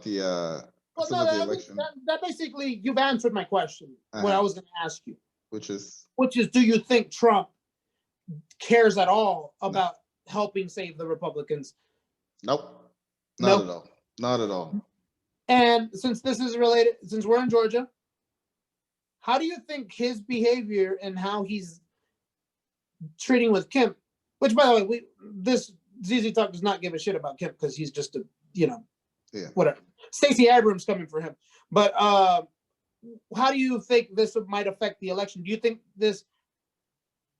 Well, some no, of the election, that basically you've answered my question. What I was going to ask you, which is do you think Trump cares at all about helping save the Republicans? nope, not at all, not at all. And since this is related, since we're in Georgia, how do you think his behavior and how he's treating with Kim, which by the way, this ZZ Talk does not give a shit about Kim because he's just a, whatever. Stacey Abrams coming for him. But how do you think this might affect the election? Do you think this,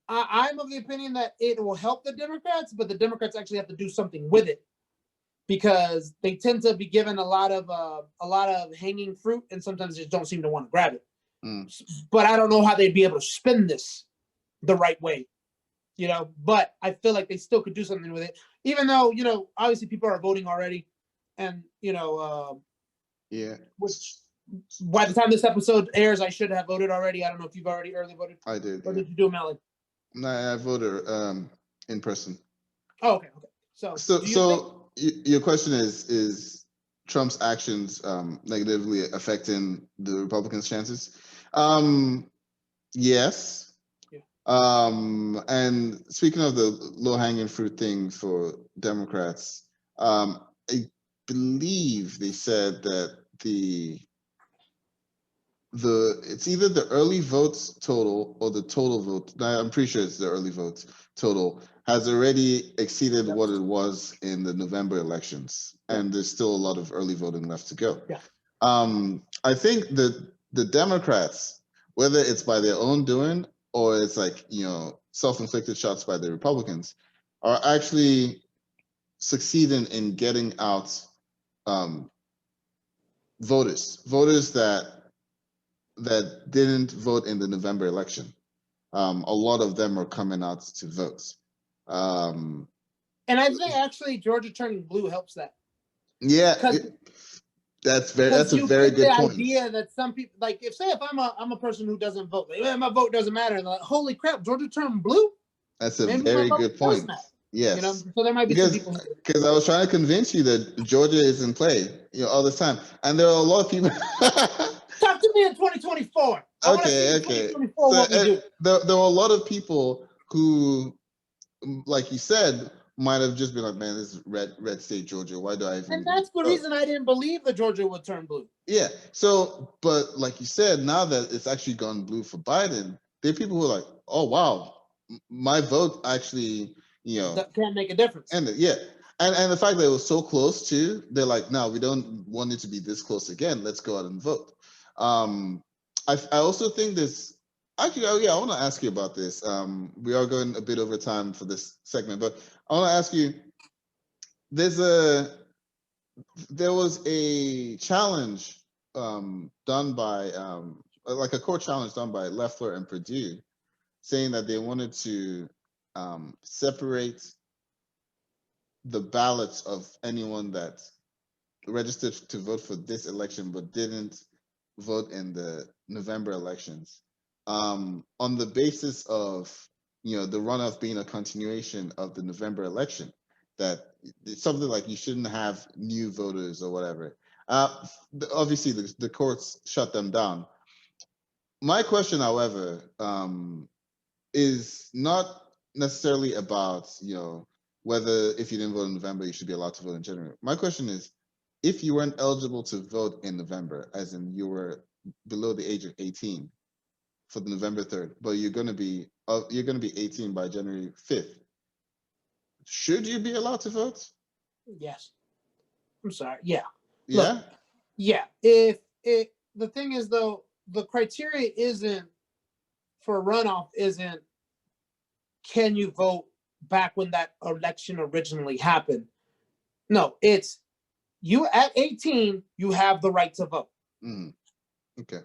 I'm of the opinion that it will help the Democrats, but the Democrats actually have to do something with it because they tend to be given a lot of hanging fruit and sometimes just don't seem to want to grab it. But I don't know how they'd be able to spin this the right way, but I feel like they still could do something with it, even though, obviously people are voting already and, which by the time this episode airs, I should have voted already. I don't know if you've already early voted. I did. Or did you do a mail-in? No, I voted in person. Oh, okay. So your question is Trump's actions negatively affecting the Republicans' chances? Yes. Yeah. And speaking of the low-hanging fruit thing for Democrats, I believe they said that it's either the early votes total or the total vote. I'm pretty sure it's the early votes total has already exceeded what it was in the November elections, and there's still a lot of early voting left to go. Yeah. I think that the Democrats, whether it's by their own doing or it's like self-inflicted shots by the Republicans, are actually succeeding in getting out voters that didn't vote in the November election. A lot of them are coming out to vote. And I think actually Georgia turning blue helps that. Yeah, that's a very good point. The idea that some people, like if I'm a person who doesn't vote, my vote doesn't matter, and they're like, holy crap, Georgia turned blue. That's a very good point. Yes, so there might be some people because I was trying to convince you that Georgia is in play, all this time, and there are a lot of people. Talk to me in 2024. Okay. 2024 what we do. There were a lot of people who, like you said, might have just been like, man, this is red state Georgia. Why do I even? And that's the reason I didn't believe that Georgia would turn blue. Yeah. So, but like you said, now that it's actually gone blue for Biden, there are people who are like, oh wow, my vote actually, that can make a difference. And and the fact that it was so close too, they're like, no, we don't want it to be this close again. Let's go out and vote. I also think this. Actually, I want to ask you about this. We are going a bit over time for this segment, but I want to ask you. There was a challenge done by like a court challenge done by Loeffler and Perdue, saying that they wanted to separate the ballots of anyone that registered to vote for this election but didn't vote in the November elections, on the basis of the runoff being a continuation of the November election, that it's something like you shouldn't have new voters or whatever. Obviously, the courts shut them down. My question, however, is not necessarily about whether if you didn't vote in November you should be allowed to vote in January. My question is, if you weren't eligible to vote in November, as in you were below the age of 18 for the November 3rd, but you're going to be 18 by January 5th, should you be allowed to vote? Yes. I'm sorry. Yeah. Yeah. Look, yeah. If the thing is though, the criteria isn't for runoff isn't can you vote back when that election originally happened. No, it's you at 18, you have the right to vote. Okay.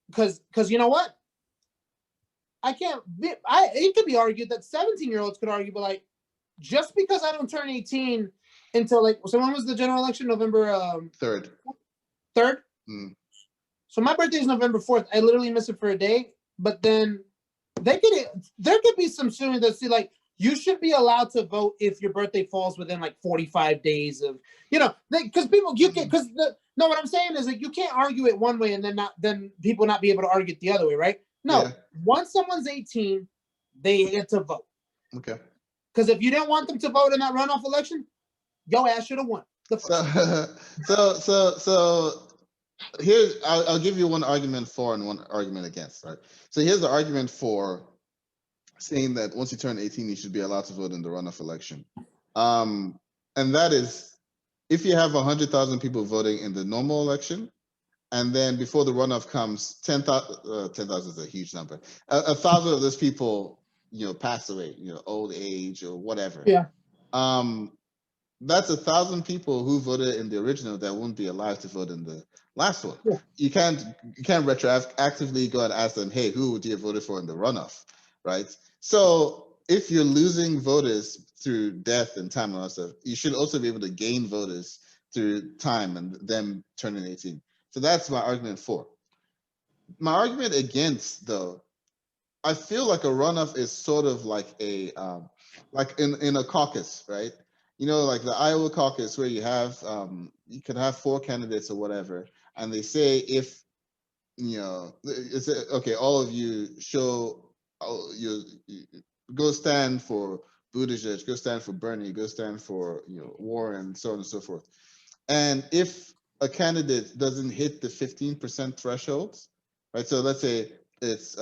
Because you know what? It could be argued that 17-year-olds could argue, but like, just because I don't turn 18 until so when was the general election? November 3rd. 3rd? So my birthday is November 4th. I literally miss it for a day, but then there could be some students that see you should be allowed to vote if your birthday falls within like 45 days of, because people, no, what I'm saying is like, you can't argue it one way and then people not be able to argue it the other way, right? No, once someone's 18, they get to vote. Okay. Because if you didn't want them to vote in that runoff election, your ass should have won. So here's, I'll give you one argument for and one argument against, right? So here's the argument for saying that once you turn 18, you should be allowed to vote in the runoff election. And that is, if you have 100,000 people voting in the normal election, and then before the runoff comes, 10,000 is a huge number. 1,000 of those people, pass away, old age or whatever. Yeah. That's 1,000 people who voted in the original that won't be alive to vote in the last one. Yeah. You can't retroactively go and ask them, hey, who would you have voted for in the runoff, right? So if you're losing voters through death and time and all that stuff, you should also be able to gain voters through time and them turning 18. So that's my argument for. My argument against, though, I feel like a runoff is sort of like a like in a caucus, right? Like the Iowa caucus, where you have you could have 4 candidates or whatever, and they say if it's okay, all of you show you go stand for Buttigieg, go stand for Bernie, go stand for Warren, so on and so forth. And if a candidate doesn't hit the 15% threshold, right? So let's say it's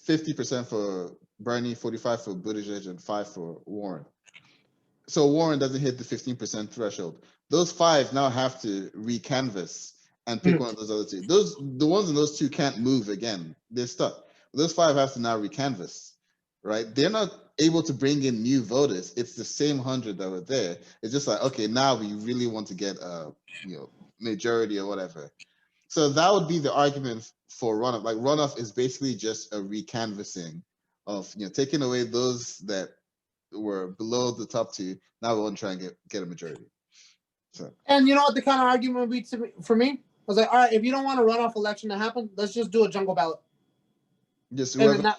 50% for Bernie, 45 for Buttigieg, and 5 for Warren. So Warren doesn't hit the 15% threshold. Those 5 now have to recanvass and pick one of those other 2. The ones in those 2 can't move again. They're stuck. Those 5 have to now recanvass, right? They're not able to bring in new voters. It's the same 100 that were there. It's just like, okay, now we really want to get a majority or whatever. So that would be the argument for runoff. Like runoff is basically just a recanvassing of taking away those that were below the top 2. Now we want to try and get a majority. So. And you know what the kind of argument would be for me? I was like, all right, if you don't want a runoff election to happen, let's just do a jungle ballot. Just whoever,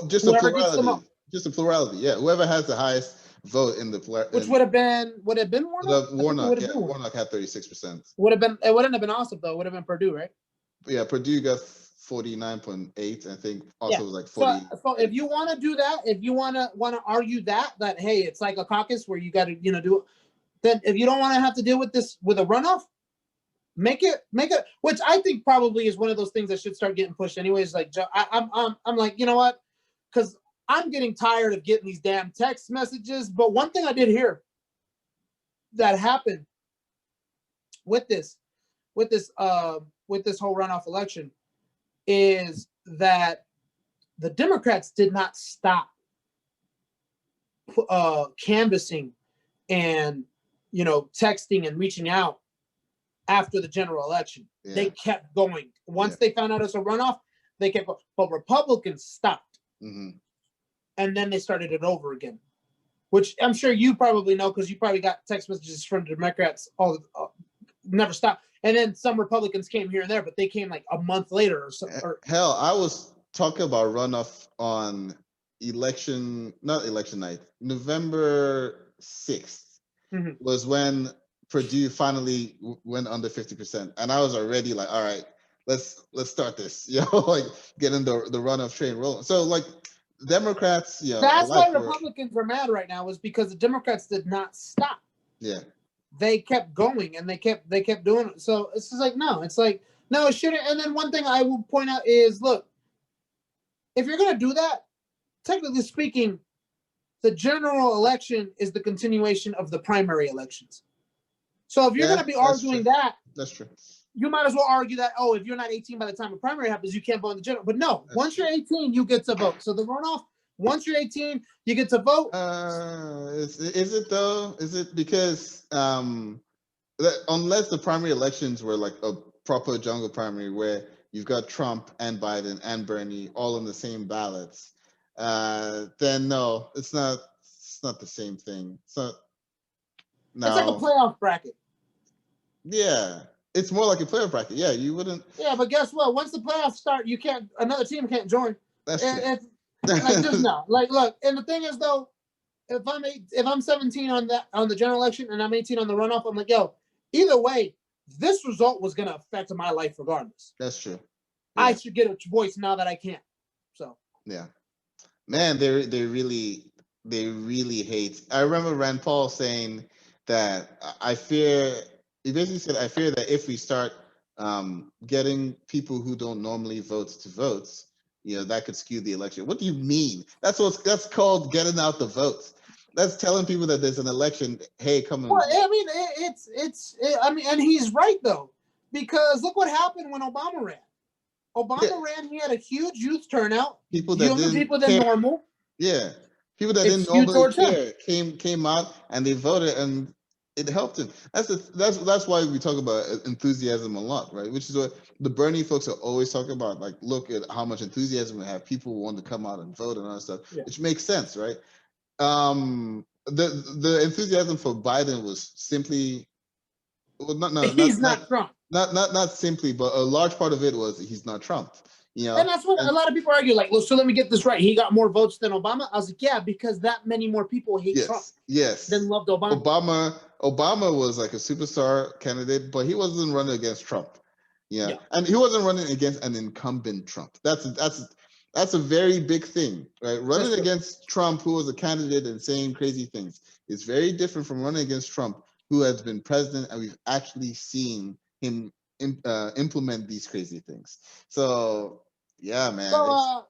just a plurality. Just a plurality. Yeah, whoever has the highest vote in the plurality. Which would have been Warnock? Warnock, yeah, Warnock had 36%. It wouldn't have been awesome though. It would have been Perdue, right? Yeah, Perdue got 49.8. I think also was like 40. So if you want to do that, if you want to argue that hey, it's like a caucus where you got to do it, then if you don't want to have to deal with this with a runoff, make it, which I think probably is one of those things that should start getting pushed anyways. Like I'm like, you know what? Because I'm getting tired of getting these damn text messages. But one thing I did hear that happened with this whole runoff election is that the Democrats did not stop canvassing and texting and reaching out after the general election. Yeah. They kept going. Once they found out it's a runoff, they kept going. But Republicans stopped. Mm-hmm. And then they started it over again, which I'm sure you probably know because you probably got text messages from the Democrats never stopped. And then some Republicans came here and there, but they came like a month later or so. Hell, I was talking about runoff on not election night, November 6th was when Perdue finally went under 50%. And I was already like, all right, let's start this, like getting the runoff train rolling. So like Democrats, that's why Republicans are mad right now, is because the Democrats did not stop. Yeah. They kept going and they kept doing it. So it's just like, no, it shouldn't. And then one thing I will point out is, look, if you're going to do that, technically speaking, the general election is the continuation of the primary elections. So if you're going to be arguing that's true. You might as well argue that, if you're not 18 by the time the primary happens, you can't vote in the general. But no, once you're 18, you get to vote. So the runoff, once you're 18, you get to vote. Is it though? Is it because unless the primary elections were like a proper jungle primary where you've got Trump and Biden and Bernie all on the same ballots, then no, it's not the same thing. So no. It's like a playoff bracket. Yeah. It's more like a playoff bracket. Yeah, you wouldn't. Yeah, but guess what? Once the playoffs start, another team can't join. That's true. Like, there's no, like, look, and the thing is though, if I'm 17 on the general election and I'm 18 on the runoff, I'm like, yo, either way, this result was gonna affect my life regardless. That's true. I should get a voice now that I can. So yeah, man, they really hate. I remember Rand Paul saying that I fear. He basically said, "I fear that if we start getting people who don't normally vote to votes, that could skew the election." What do you mean? That's called getting out the votes. That's telling people that there's an election. Hey, come on. Well, I mean, I mean, and he's right though, because look what happened when Obama ran. Obama ran. He had a huge youth turnout. People that Younger didn't people than care. normal. Yeah, people that It didn't skewed normally towards him. care came out and they voted, and it helped him. That's why we talk about enthusiasm a lot, right? Which is what the Bernie folks are always talking about. Like, look at how much enthusiasm we have. People want to come out and vote and all that stuff, Yeah. which makes sense, right? The enthusiasm for Biden was simply, well, not Trump. Not simply, but a large part of it was he's not Trump. And that's what a lot of people argue. Like, well, so let me get this right. He got more votes than Obama. I was like, yeah, because that many more people hate Trump than loved Obama. Obama was like a superstar candidate, but he wasn't running against Trump. Yeah. And he wasn't running against an incumbent Trump. That's a very big thing, right? Running against Trump, who was a candidate and saying crazy things, is very different from running against Trump, who has been president, and we've actually seen him implement these crazy things. So yeah, man. So